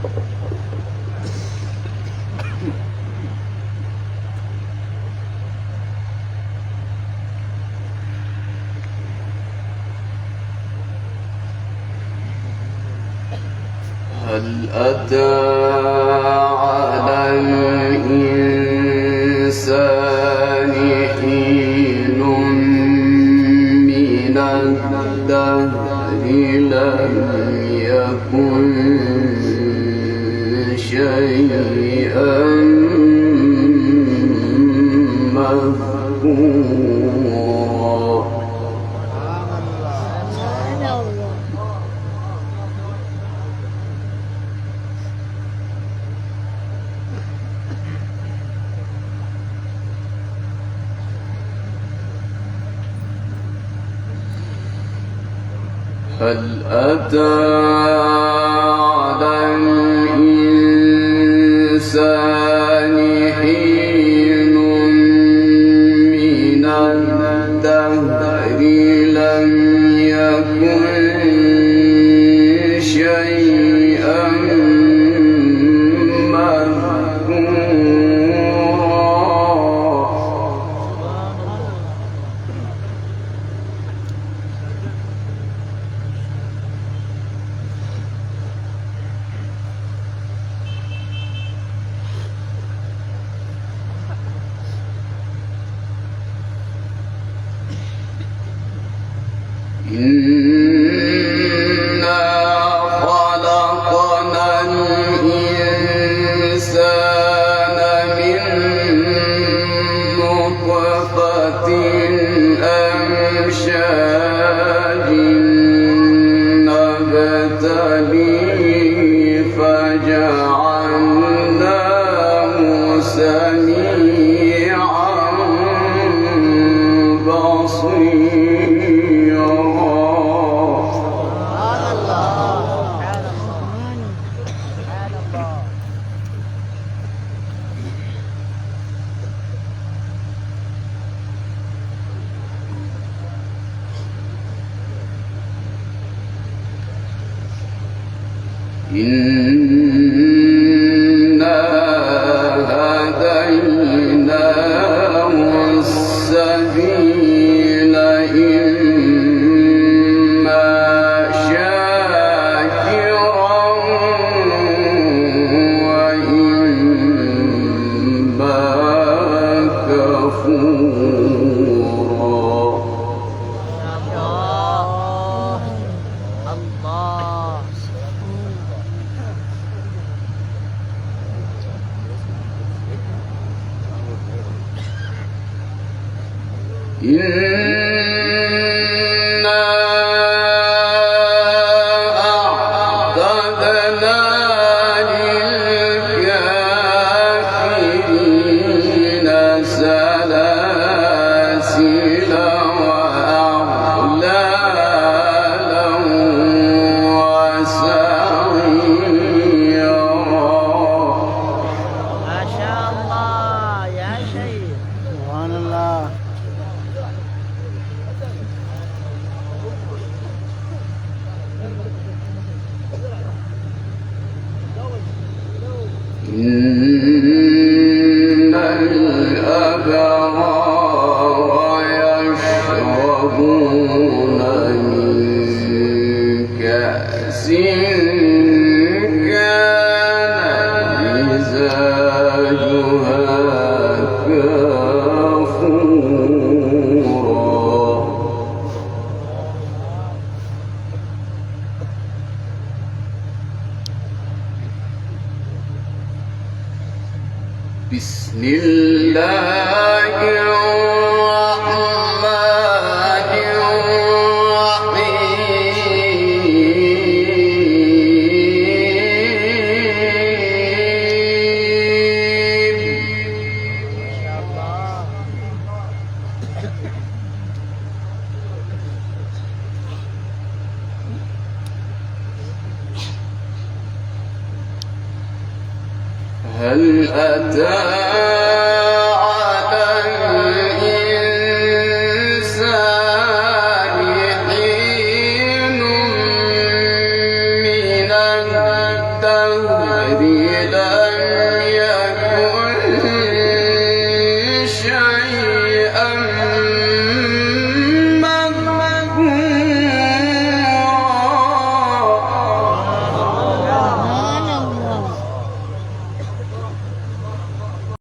هل أتى على الإنسان حين من الدهر لم يكن شيئا مذكورا. هل أتى على الإنسان حين من الدهر لم يكن شيئا إنا خلقنا الإنسان من نطفة أمشاج نبتليه فجعلناه سميعا بصيرا. إنا هديناه السبيل إما شاكرا وإما كفورا. إنا أعتدنا للكافرين سلاسل وأغلالا وسعيرا. ما شاء الله يا شيخ، سبحان الله. إن الأبرار يشربون من كأس كان مزاجها كافورا. بسم الله الرحمن الرحيم. ما شاء الله. هل أتى على الإنسان حين من الدهر مريدا